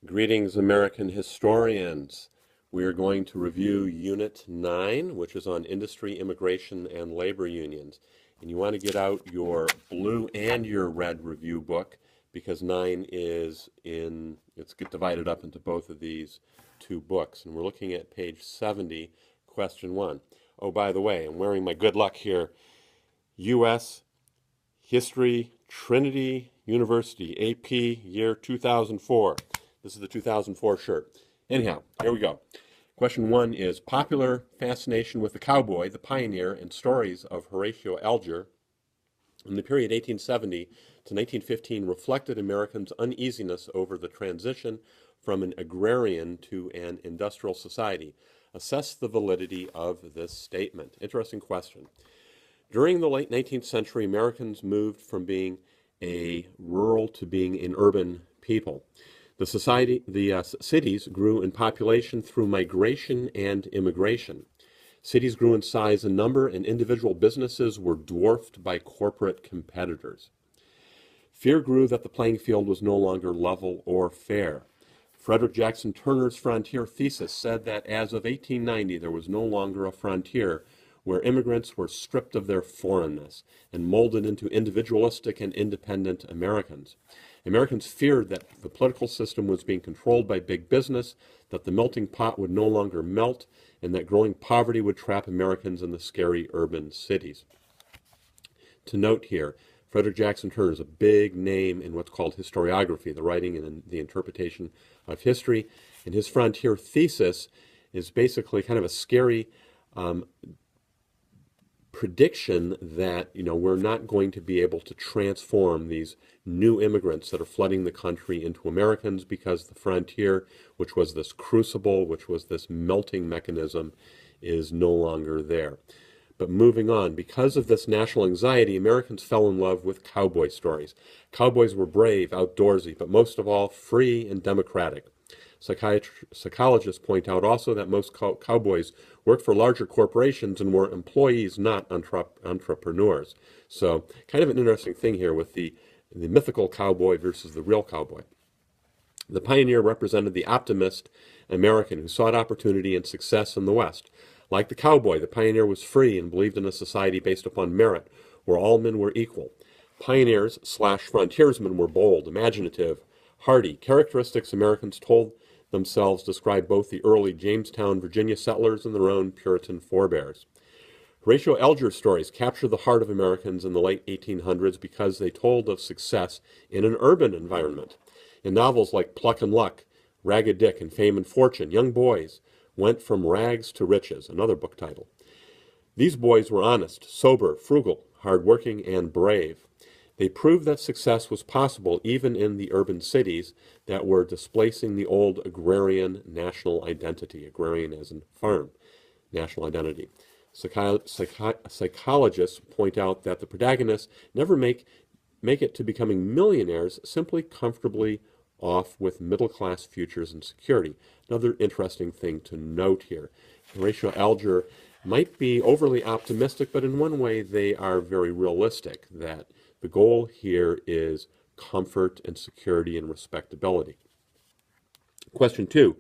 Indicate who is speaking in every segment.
Speaker 1: Greetings, American historians. We are going to review Unit 9, which is on industry, immigration, and labor unions. And you want to get out your blue and your red review book because 9 is it's divided up into both of these two books. And we're looking at page 70, question 1. Oh, by the way, I'm wearing my good luck here. U.S. History, Trinity University, AP, year 2004. This is the 2004 shirt. Anyhow, here we go. Question 1 is popular fascination with the cowboy, the pioneer, and stories of Horatio Alger in the period 1870 to 1915 reflected Americans' uneasiness over the transition from an agrarian to an industrial society. Assess the validity of this statement. Interesting question. During the late 19th century, Americans moved from being a rural to being an urban people. The cities grew in population through migration and immigration. Cities grew in size and number, and individual businesses were dwarfed by corporate competitors. Fear grew that the playing field was no longer level or fair. Frederick Jackson Turner's frontier thesis said that as of 1890, there was no longer a frontier where immigrants were stripped of their foreignness and molded into individualistic and independent Americans. Americans feared that the political system was being controlled by big business, that the melting pot would no longer melt, and that growing poverty would trap Americans in the scary urban cities. To note here, Frederick Jackson Turner is a big name in what's called historiography, the writing and the interpretation of history, and his frontier thesis is basically kind of a scary prediction that we're not going to be able to transform these new immigrants that are flooding the country into Americans because the frontier, which was this crucible, which was this melting mechanism, is no longer there. But moving on, because of this national anxiety, Americans fell in love with cowboy stories. Cowboys were brave, outdoorsy, but most of all, free and democratic. Psychologists point out also that most cowboys worked for larger corporations and were employees, not entrepreneurs. So kind of an interesting thing here with the mythical cowboy versus the real cowboy. The pioneer represented the optimist American who sought opportunity and success in the West. Like the cowboy, the pioneer was free and believed in a society based upon merit, where all men were equal. Pioneers/frontiersmen were bold, imaginative, hardy, characteristics Americans told themselves describe both the early Jamestown, Virginia settlers and their own Puritan forebears. Horatio Alger's stories captured the heart of Americans in the late 1800s because they told of success in an urban environment. In novels like Pluck and Luck, Ragged Dick, and Fame and Fortune, young boys went from rags to riches, another book title. These boys were honest, sober, frugal, hardworking, and brave. They proved that success was possible even in the urban cities that were displacing the old agrarian national identity, agrarian as in farm, national identity. Psychologists point out that the protagonists never make it to becoming millionaires, simply comfortably off with middle-class futures and security. Another interesting thing to note here. Horatio Alger might be overly optimistic, but in one way they are very realistic, that the goal here is comfort and security and respectability. Question 2.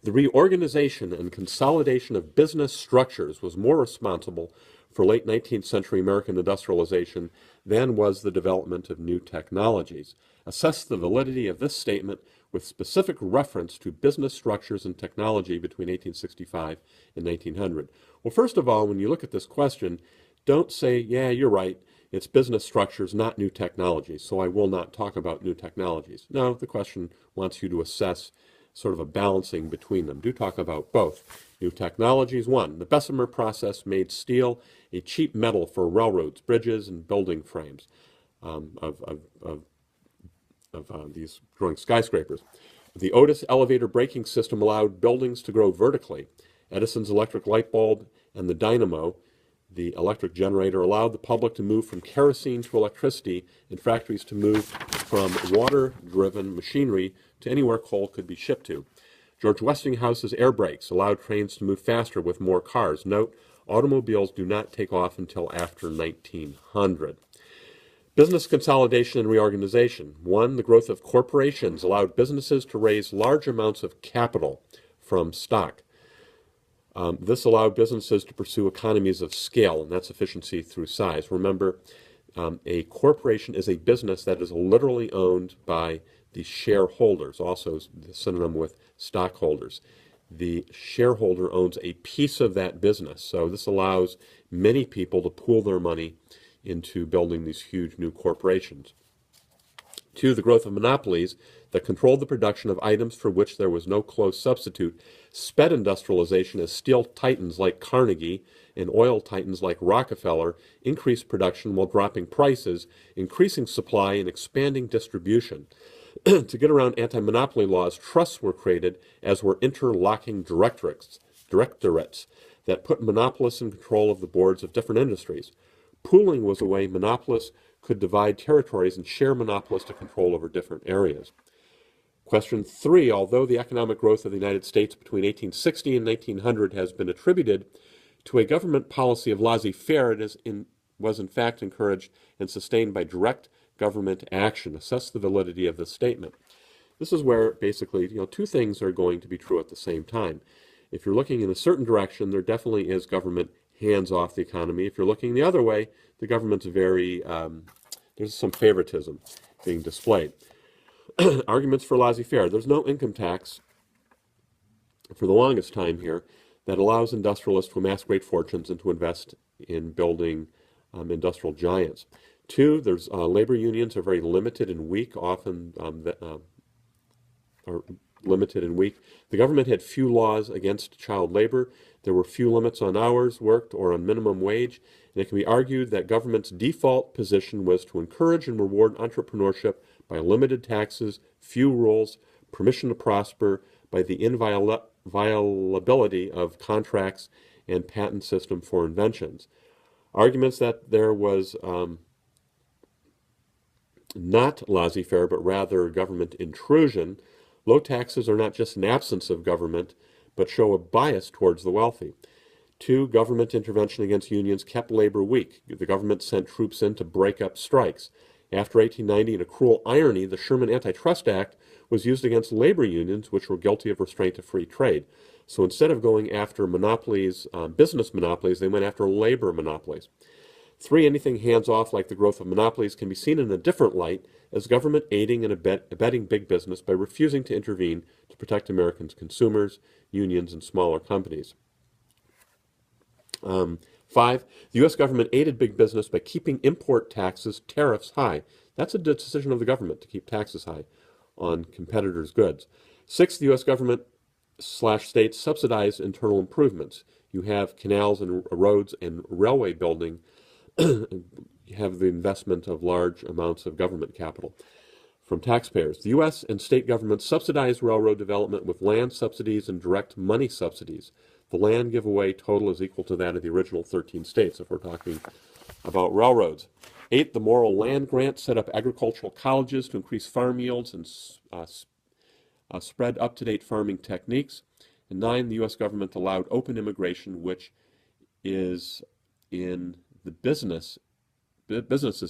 Speaker 1: The reorganization and consolidation of business structures was more responsible for late 19th century American industrialization than was the development of new technologies. Assess the validity of this statement with specific reference to business structures and technology between 1865 and 1900. Well, first of all, when you look at this question, don't say, yeah, you're right, it's business structures, not new technologies, so I will not talk about new technologies. No, the question wants you to assess sort of a balancing between them. Do talk about both. New technologies. 1. The Bessemer process made steel a cheap metal for railroads, bridges, and building frames of these growing skyscrapers. The Otis elevator braking system allowed buildings to grow vertically. Edison's electric light bulb and the dynamo, the electric generator, allowed the public to move from kerosene to electricity and factories to move from water-driven machinery to anywhere coal could be shipped to. George Westinghouse's air brakes allowed trains to move faster with more cars. Note, automobiles do not take off until after 1900. Business consolidation and reorganization. One, the growth of corporations allowed businesses to raise large amounts of capital from stock. This allowed businesses to pursue economies of scale, and that's efficiency through size. Remember, a corporation is a business that is literally owned by the shareholders, also the synonym with stockholders. The shareholder owns a piece of that business, so this allows many people to pool their money into building these huge new corporations. Two, the growth of monopolies that controlled the production of items for which there was no close substitute sped industrialization as steel titans like Carnegie and oil titans like Rockefeller increased production while dropping prices, increasing supply, and expanding distribution. To get around anti-monopoly laws, trusts were created, as were interlocking directorates that put monopolists in control of the boards of different industries. Pooling was a way monopolists could divide territories and share monopolistic control over different areas. Question 3, although the economic growth of the United States between 1860 and 1900 has been attributed to a government policy of laissez-faire, it was in fact encouraged and sustained by direct government action. Assess the validity of this statement. This is where basically, two things are going to be true at the same time. If you're looking in a certain direction, there definitely is government hands off the economy. If you're looking the other way, the government's very, there's some favoritism being displayed. Arguments for laissez-faire. There's no income tax for the longest time here that allows industrialists to amass great fortunes and to invest in building industrial giants. 2, there's labor unions are very limited and weak, often are limited and weak. The government had few laws against child labor. There were few limits on hours worked or on minimum wage, and it can be argued that government's default position was to encourage and reward entrepreneurship by limited taxes, few rules, permission to prosper, by the inviolability of contracts and patent system for inventions. Arguments that there was not laissez-faire, but rather government intrusion. Low taxes are not just an absence of government, but show a bias towards the wealthy. 2, government intervention against unions kept labor weak. The government sent troops in to break up strikes. After 1890, in a cruel irony, the Sherman Antitrust Act was used against labor unions, which were guilty of restraint of free trade. So instead of going after monopolies, business monopolies, they went after labor monopolies. 3, anything hands-off like the growth of monopolies can be seen in a different light as government aiding and abetting big business by refusing to intervene to protect Americans' consumers, unions, and smaller companies. 5, the U.S. government aided big business by keeping import taxes, tariffs high. That's a decision of the government to keep taxes high on competitors' goods. 6, the U.S. government / states subsidized internal improvements. You have canals and roads and railway building. You have the investment of large amounts of government capital from taxpayers. The U.S. and state governments subsidized railroad development with land subsidies and direct money subsidies. The land giveaway total is equal to that of the original 13 states, if we're talking about railroads. 8, the Morrill Land Grant set up agricultural colleges to increase farm yields and spread up-to-date farming techniques. And 9, the U.S. government allowed open immigration, which is in the business's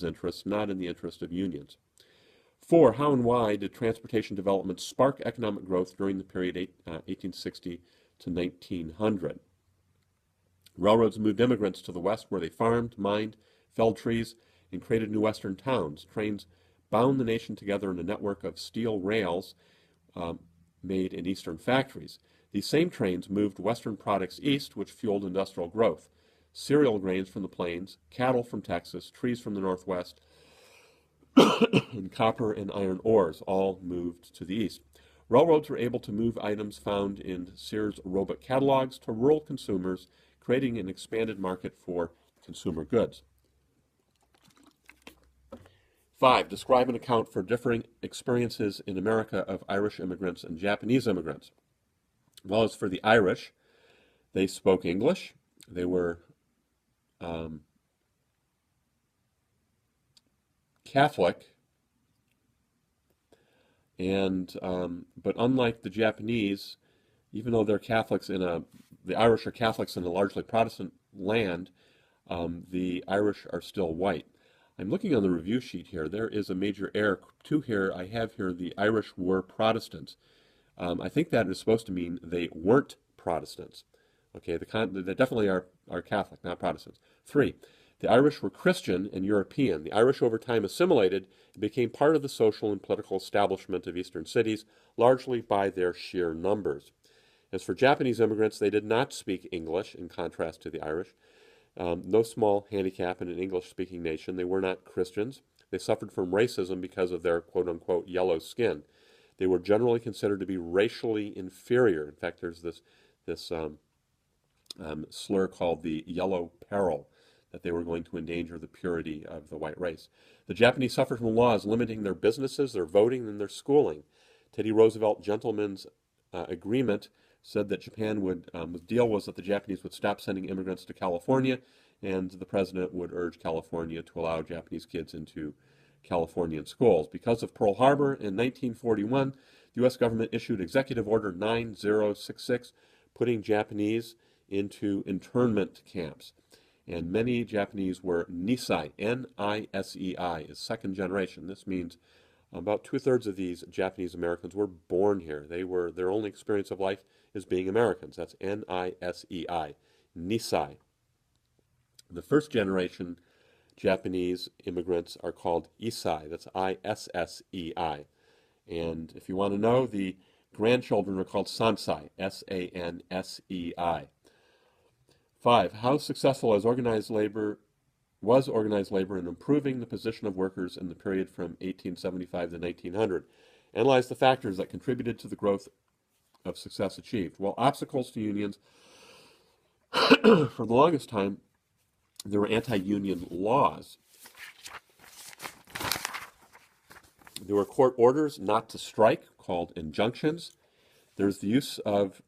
Speaker 1: interest, not in the interest of unions. 4, how and why did transportation development spark economic growth during the period 1860 to 1900? Railroads moved immigrants to the west where they farmed, mined, felled trees, and created new western towns. Trains bound the nation together in a network of steel rails made in eastern factories. These same trains moved western products east, which fueled industrial growth. Cereal grains from the plains, cattle from Texas, trees from the northwest, and copper and iron ores all moved to the east. Railroads were able to move items found in Sears Roebuck catalogs to rural consumers, creating an expanded market for consumer goods. 5, describe an account for differing experiences in America of Irish immigrants and Japanese immigrants. Well, as for the Irish, they spoke English. They were Catholic, and but unlike the Japanese, even though they're Catholics the Irish are Catholics in a largely Protestant land, the Irish are still white. I'm looking on the review sheet here. There is a major error too here. I have here the Irish were Protestants. I think that is supposed to mean they weren't Protestants. Okay, they definitely are Catholic, not Protestants. 3, the Irish were Christian and European. The Irish over time assimilated and became part of the social and political establishment of eastern cities, largely by their sheer numbers. As for Japanese immigrants, they did not speak English, in contrast to the Irish. No small handicap in an English-speaking nation. They were not Christians. They suffered from racism because of their quote-unquote yellow skin. They were generally considered to be racially inferior. In fact, there's this slur called the yellow peril, that they were going to endanger the purity of the white race. The Japanese suffered from laws limiting their businesses, their voting, and their schooling. Teddy Roosevelt, gentleman's agreement, said that Japan would, the deal was that the Japanese would stop sending immigrants to California, and the president would urge California to allow Japanese kids into Californian schools. Because of Pearl Harbor in 1941, the U.S. government issued Executive Order 9066, putting Japanese into internment camps. And many Japanese were Nisei, N-I-S-E-I, is second generation. This means about 2/3 of these Japanese Americans were born here. Their only experience of life is being Americans. That's N-I-S-E-I, Nisei. The first generation Japanese immigrants are called Issei. That's I-S-S-E-I. And if you want to know, the grandchildren are called Sansei, S-A-N-S-E-I. 5, how successful was organized labor in improving the position of workers in the period from 1875 to 1900? Analyze the factors that contributed to the growth of success achieved. Well, obstacles to unions. For the longest time, there were anti-union laws. There were court orders not to strike, called injunctions. There's the use of...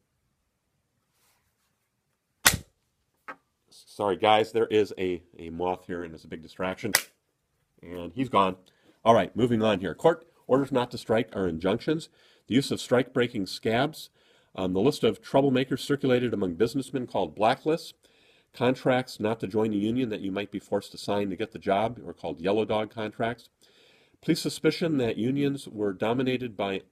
Speaker 1: Sorry, guys, there is a moth here, and it's a big distraction. And he's gone. All right, moving on here. Court orders not to strike are injunctions. The use of strike-breaking scabs. The list of troublemakers circulated among businessmen called blacklists. Contracts not to join a union that you might be forced to sign to get the job are called yellow dog contracts. Police suspicion that unions were dominated by,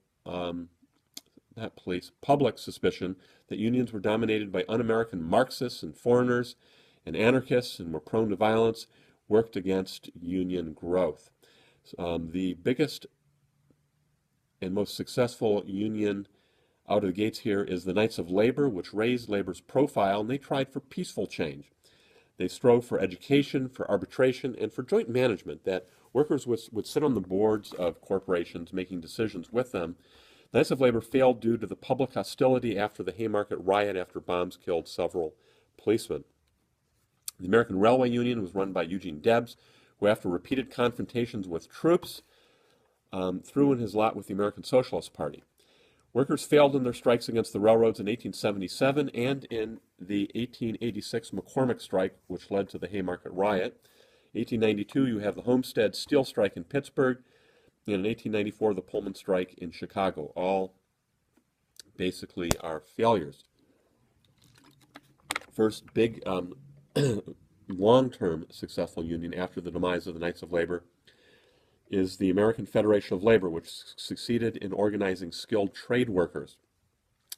Speaker 1: public suspicion that unions were dominated by un-American Marxists and foreigners and anarchists and were prone to violence, worked against union growth. The biggest and most successful union out of the gates here is the Knights of Labor, which raised labor's profile, and they tried for peaceful change. They strove for education, for arbitration, and for joint management, that workers would sit on the boards of corporations making decisions with them. The Knights of Labor failed due to the public hostility after the Haymarket riot, after bombs killed several policemen. The American Railway Union was run by Eugene Debs, who after repeated confrontations with troops, threw in his lot with the American Socialist Party. Workers failed in their strikes against the railroads in 1877 and in the 1886 McCormick strike, which led to the Haymarket riot. 1892, you have the Homestead Steel strike in Pittsburgh, and in 1894, the Pullman strike in Chicago. All basically are failures. First big long-term successful union after the demise of the Knights of Labor is the American Federation of Labor, which succeeded in organizing skilled trade workers.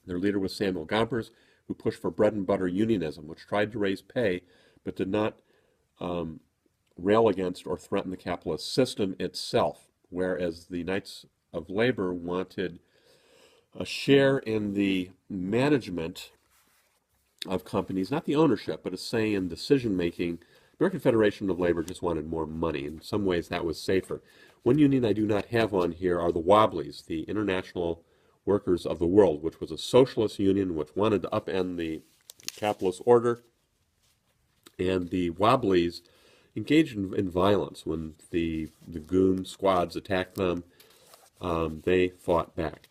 Speaker 1: Their leader was Samuel Gompers, who pushed for bread and butter unionism, which tried to raise pay but did not rail against or threaten the capitalist system itself, whereas the Knights of Labor wanted a share in the management of companies, not the ownership, but a say in decision-making. American Federation of Labor just wanted more money. In some ways, that was safer. One union I do not have on here are the Wobblies, the International Workers of the World, which was a socialist union which wanted to upend the capitalist order. And the Wobblies engaged in violence. When the goon squads attacked them, they fought back.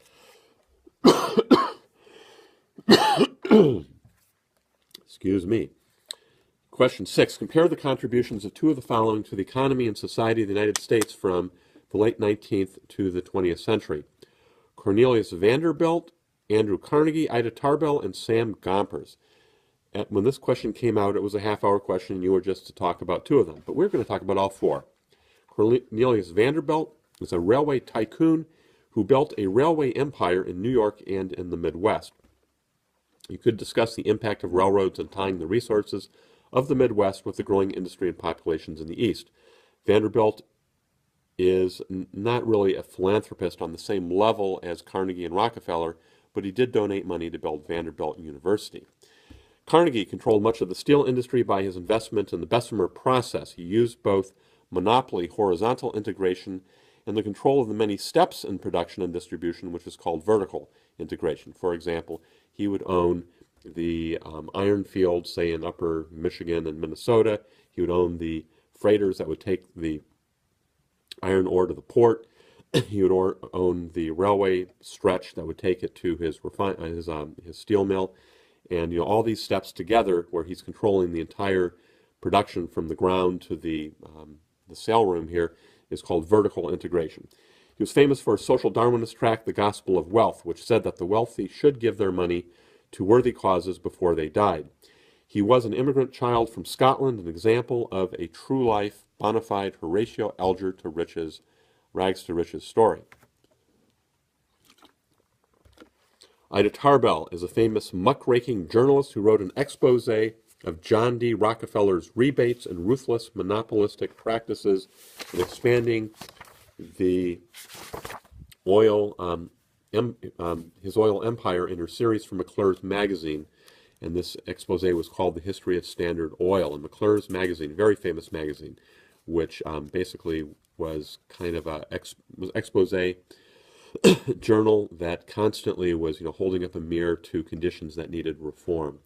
Speaker 1: Excuse me. Question 6. Compare the contributions of two of the following to the economy and society of the United States from the late 19th to the 20th century. Cornelius Vanderbilt, Andrew Carnegie, Ida Tarbell, and Sam Gompers. When this question came out, it was a half-hour question, and you were just to talk about two of them. But we're going to talk about all four. Cornelius Vanderbilt was a railway tycoon who built a railway empire in New York and in the Midwest. You could discuss the impact of railroads in tying the resources of the Midwest with the growing industry and populations in the East. Vanderbilt is not really a philanthropist on the same level as Carnegie and Rockefeller, but he did donate money to build Vanderbilt University. Carnegie controlled much of the steel industry by his investment in the Bessemer process. He used both monopoly horizontal integration and the control of the many steps in production and distribution, which is called vertical integration. For example, he would own the iron fields, say in upper Michigan and Minnesota. He would own the freighters that would take the iron ore to the port. He would own the railway stretch that would take it to his steel mill. And all these steps together, where he's controlling the entire production from the ground to the sale room here, is called vertical integration. He was famous for a social Darwinist tract, The Gospel of Wealth, which said that the wealthy should give their money to worthy causes before they died. He was an immigrant child from Scotland, an example of a true life, bona fide Horatio Alger to riches, rags to riches story. Ida Tarbell is a famous muckraking journalist who wrote an expose of John D. Rockefeller's rebates and ruthless monopolistic practices in expanding the his oil empire in her series for McClure's magazine. And this expose was called The History of Standard Oil. And McClure's magazine, very famous magazine, which basically was kind of a expose journal that constantly was, holding up a mirror to conditions that needed reform.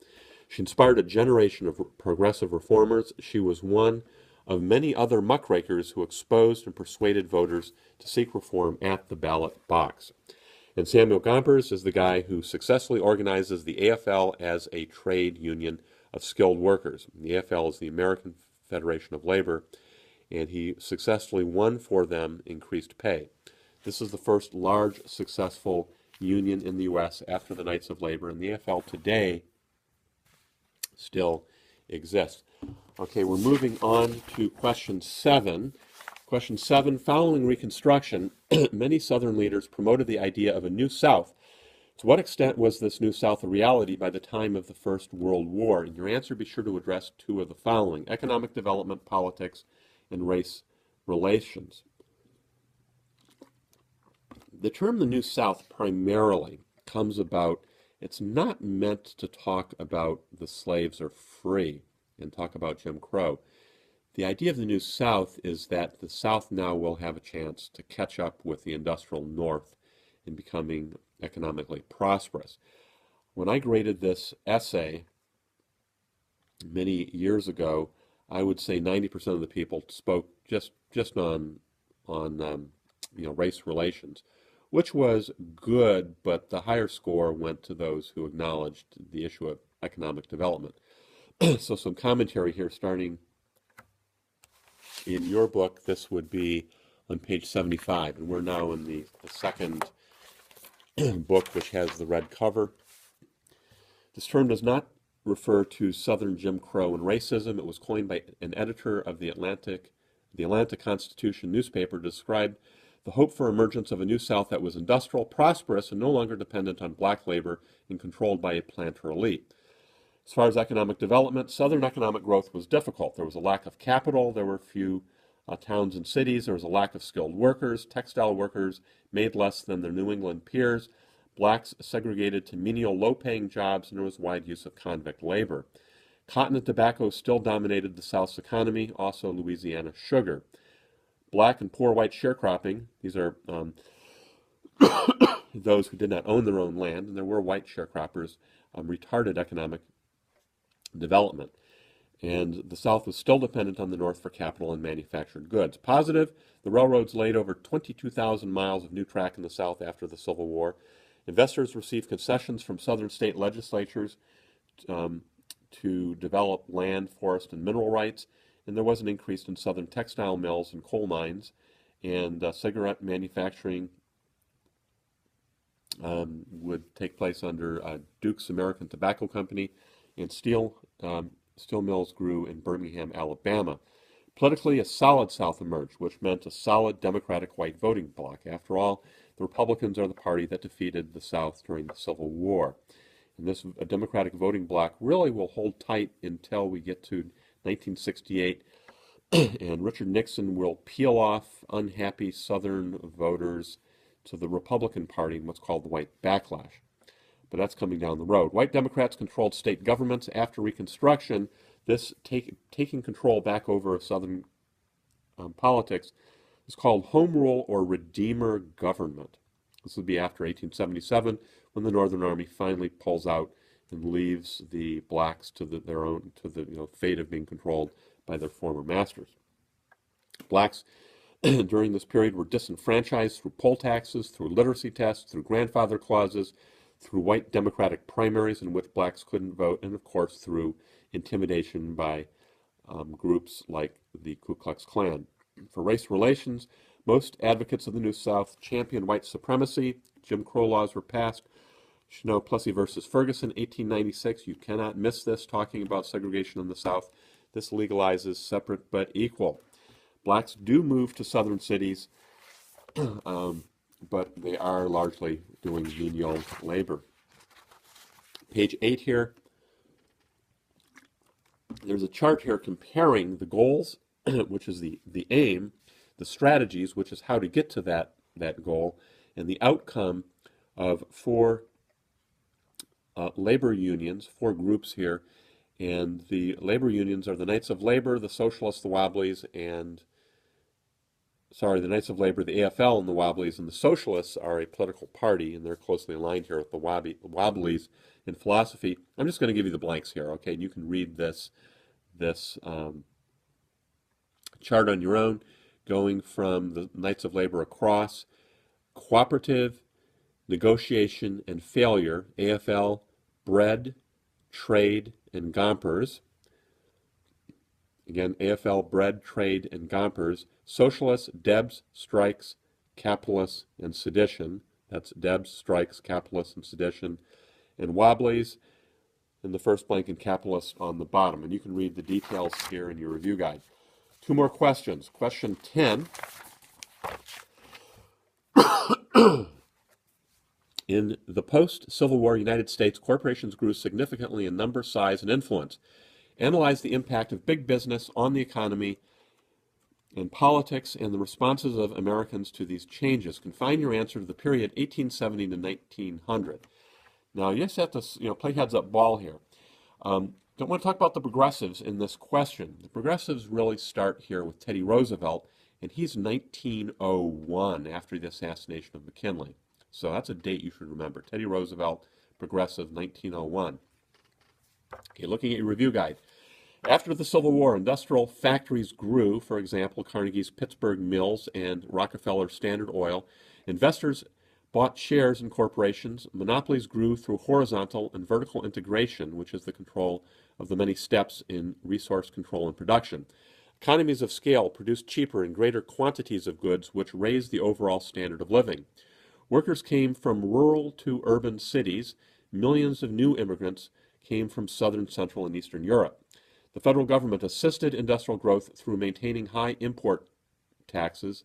Speaker 1: She inspired a generation of progressive reformers. She was one of many other muckrakers who exposed and persuaded voters to seek reform at the ballot box. And Samuel Gompers is the guy who successfully organizes the AFL as a trade union of skilled workers. The AFL is the American Federation of Labor, and he successfully won for them increased pay. This is the first large, successful union in the U.S. after the Knights of Labor, and the AFL today still exists. Okay, we're moving on to question 7. Question 7, following Reconstruction, many Southern leaders promoted the idea of a New South. To what extent was this New South a reality by the time of the First World War? In your answer, be sure to address 2 of the following: economic development, politics, and race relations. The term the New South primarily comes about, it's not meant to talk about the slaves are free and talk about Jim Crow. The idea of the New South is that the South now will have a chance to catch up with the industrial North in becoming economically prosperous. When I graded this essay many years ago, I would say 90% of the people spoke just on race relations, which was good, but the higher score went to those who acknowledged the issue of economic development. So some commentary here, starting in your book. This would be on page 75, and we're now in the second book, which has the red cover. This term does not refer to Southern Jim Crow and racism. It was coined by an editor of the Atlanta Constitution newspaper to describe the hope for emergence of a New South that was industrial, prosperous, and no longer dependent on black labor and controlled by a planter elite. As far as economic development, Southern economic growth was difficult. There was a lack of capital. There were few towns and cities. There was a lack of skilled workers. Textile workers made less than their New England peers. Blacks segregated to menial, low-paying jobs, and there was wide use of convict labor. Cotton and tobacco still dominated the South's economy, also Louisiana sugar. Black and poor white sharecropping, these are those who did not own their own land, and there were white sharecroppers, retarded economic development. And the South was still dependent on the North for capital and manufactured goods. Positive, the railroads laid over 22,000 miles of new track in the South after the Civil War. Investors received concessions from Southern state legislatures to develop land, forest, and mineral rights. And there was an increase in Southern textile mills and coal mines, and cigarette manufacturing would take place under Duke's American Tobacco Company, and steel mills grew in Birmingham, Alabama. Politically, a solid South emerged, which meant a solid Democratic white voting bloc. After all, the Republicans are the party that defeated the South during the Civil War. And this Democratic voting bloc really will hold tight until we get to 1968, and Richard Nixon will peel off unhappy Southern voters to the Republican Party in what's called the White Backlash. But that's coming down the road. White Democrats controlled state governments after Reconstruction. This taking control back over Southern politics is called Home Rule or Redeemer government. This would be after 1877, when the Northern Army finally pulls out and leaves the blacks to the fate of being controlled by their former masters. Blacks during this period were disenfranchised through poll taxes, through literacy tests, through grandfather clauses, through white Democratic primaries in which blacks couldn't vote, and of course through intimidation by groups like the Ku Klux Klan. For race relations, most advocates of the New South championed white supremacy. Jim Crow laws were passed. You should know Plessy versus Ferguson, 1896. You cannot miss this, talking about segregation in the South. This legalizes separate but equal. Blacks do move to southern cities, but they are largely doing menial labor. Page 8 here. There's a chart here comparing the goals, which is the aim, the strategies, which is how to get to that goal, and the outcome of four labor unions, four groups here. And the labor unions are the Knights of Labor, the Socialists, the Wobblies, the Knights of Labor, the AFL, and the Wobblies. And the Socialists are a political party, and they're closely aligned here with the Wobblies in philosophy. I'm just going to give you the blanks here, okay? And you can read this chart on your own, going from the Knights of Labor across: cooperative, negotiation, and failure. AFL, bread, trade, and Gompers. Again, AFL, bread, trade, and Gompers. Socialists, Debs, strikes, capitalists, and sedition. That's Debs, strikes, capitalists, and sedition. And Wobblies in the first blank and capitalists on the bottom. And you can read the details here in your review guide. Two more questions. Question 10. In the post-Civil War United States, corporations grew significantly in number, size, and influence. Analyze the impact of big business on the economy and politics and the responses of Americans to these changes. Confine your answer to the period 1870 to 1900. Now, you just have to play heads-up ball here. Don't want to talk about the progressives in this question. The progressives really start here with Teddy Roosevelt, and he's 1901 after the assassination of McKinley. So that's a date you should remember. Teddy Roosevelt, progressive, 1901. Okay, looking at your review guide. After the Civil War, industrial factories grew, for example, Carnegie's Pittsburgh Mills and Rockefeller's Standard Oil. Investors bought shares in corporations. Monopolies grew through horizontal and vertical integration, which is the control of the many steps in resource control and production. Economies of scale produced cheaper and greater quantities of goods, which raised the overall standard of living. Workers came from rural to urban cities. Millions of new immigrants came from southern, central, and eastern Europe. The federal government assisted industrial growth through maintaining high import taxes.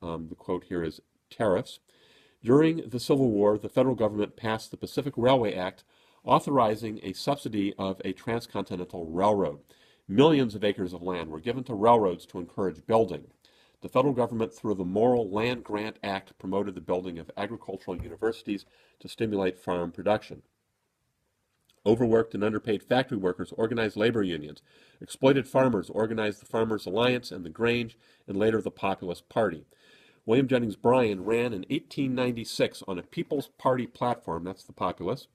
Speaker 1: The quote here is tariffs. During the Civil War, the federal government passed the Pacific Railway Act, authorizing a subsidy of a transcontinental railroad. Millions of acres of land were given to railroads to encourage building. The federal government, through the Morrill Land Grant Act, promoted the building of agricultural universities to stimulate farm production. Overworked and underpaid factory workers organized labor unions. Exploited farmers organized the Farmers Alliance and the Grange, and later the Populist Party. William Jennings Bryan ran in 1896 on a People's Party platform, that's the Populists,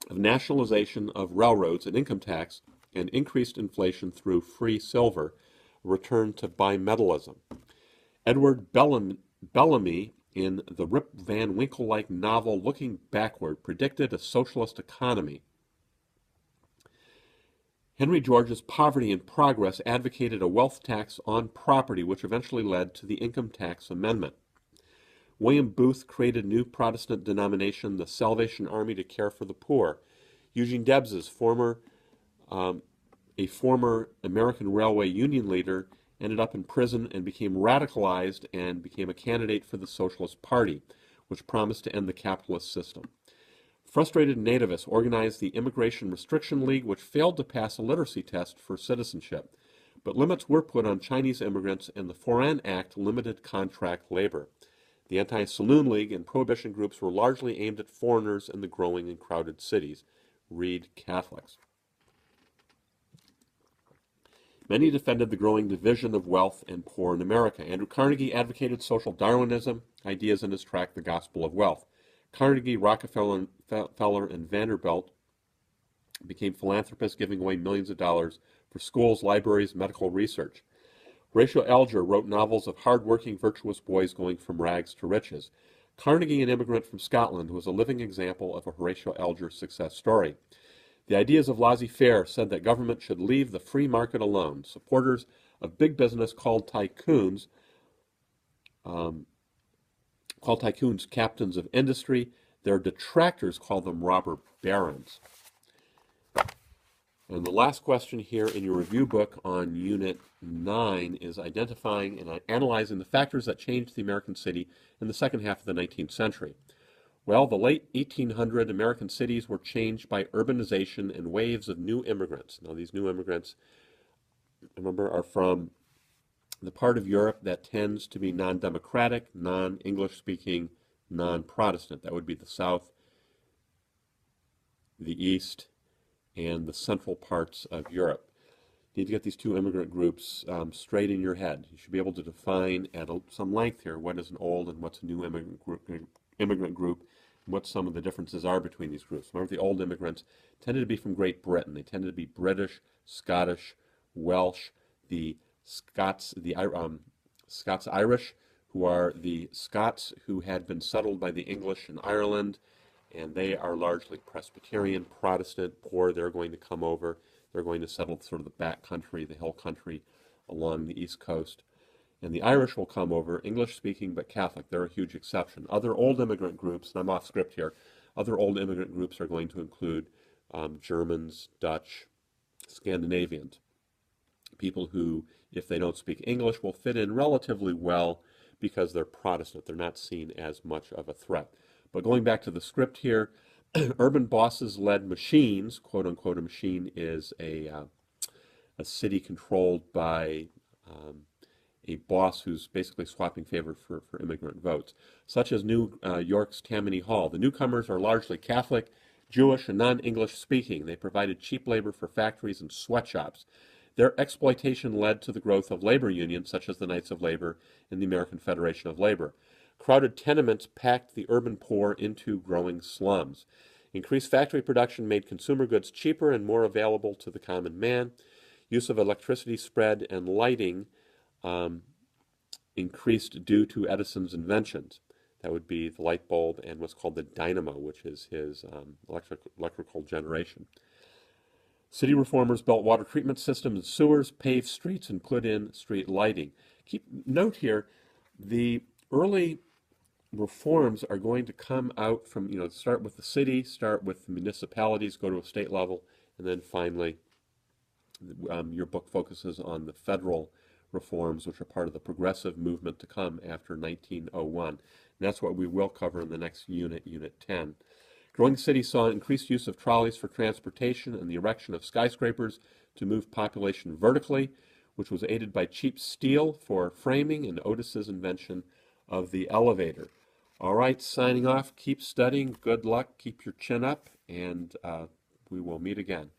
Speaker 1: of nationalization of railroads and income tax and increased inflation through free silver, return to bimetallism. Edward Bellamy, in the Rip Van Winkle-like novel Looking Backward, predicted a socialist economy. Henry George's Poverty and Progress advocated a wealth tax on property, which eventually led to the Income Tax Amendment. William Booth created a new Protestant denomination, the Salvation Army to Care for the Poor. Eugene Debs's former a former American Railway Union leader, ended up in prison and became radicalized and became a candidate for the Socialist Party, which promised to end the capitalist system. Frustrated nativists organized the Immigration Restriction League, which failed to pass a literacy test for citizenship. But limits were put on Chinese immigrants, and the Foreign Act limited contract labor. The Anti-Saloon League and prohibition groups were largely aimed at foreigners in the growing and crowded cities. Read Catholics. Many defended the growing division of wealth and poor in America. Andrew Carnegie advocated social Darwinism, ideas in his tract The Gospel of Wealth. Carnegie, Rockefeller, and Vanderbilt became philanthropists, giving away millions of dollars for schools, libraries, medical research. Horatio Alger wrote novels of hard-working, virtuous boys going from rags to riches. Carnegie, an immigrant from Scotland, was a living example of a Horatio Alger success story. The ideas of laissez-faire said that government should leave the free market alone. Supporters of big business called tycoons captains of industry. Their detractors call them robber barons. And the last question here in your review book on Unit 9 is identifying and analyzing the factors that changed the American city in the second half of the 19th century. Well, the late 1800 American cities were changed by urbanization and waves of new immigrants. Now, these new immigrants, remember, are from the part of Europe that tends to be non-democratic, non-English speaking, non-Protestant. That would be the South, the East, and the central parts of Europe. You need to get these two immigrant groups straight in your head. You should be able to define at some length here what is an old and what's a new immigrant group, and what some of the differences are between these groups. Remember, the old immigrants tended to be from Great Britain. They tended to be British, Scottish, Welsh, the Scots-Irish, who are the Scots who had been settled by the English in Ireland, and they are largely Presbyterian, Protestant, poor. They're going to come over. They're going to settle sort of the back country, the hill country along the East Coast. And the Irish will come over, English-speaking but Catholic. They're a huge exception. Other old immigrant groups, and I'm off script here, other old immigrant groups are going to include Germans, Dutch, Scandinavians, people who, if they don't speak English, will fit in relatively well because they're Protestant. They're not seen as much of a threat. But going back to the script here, urban bosses led machines, quote unquote. A machine is a city controlled by a boss who's basically swapping favor for immigrant votes, such as New York's Tammany Hall. The newcomers are largely Catholic, Jewish, and non-English speaking. They provided cheap labor for factories and sweatshops. Their exploitation led to the growth of labor unions, such as the Knights of Labor and the American Federation of Labor. Crowded tenements packed the urban poor into growing slums. Increased factory production made consumer goods cheaper and more available to the common man. Use of electricity spread, and lighting increased due to Edison's inventions. That would be the light bulb and what's called the dynamo, which is his electrical generation. City reformers built water treatment systems and sewers, paved streets, and put in street lighting. Note here, the early reforms are going to come out from, start with the city, start with the municipalities, go to a state level, and then finally your book focuses on the federal reforms, which are part of the progressive movement to come after 1901. And that's what we will cover in the next unit, Unit 10. Growing cities saw increased use of trolleys for transportation and the erection of skyscrapers to move population vertically, which was aided by cheap steel for framing and Otis's invention of the elevator. All right, signing off. Keep studying. Good luck. Keep your chin up, and we will meet again.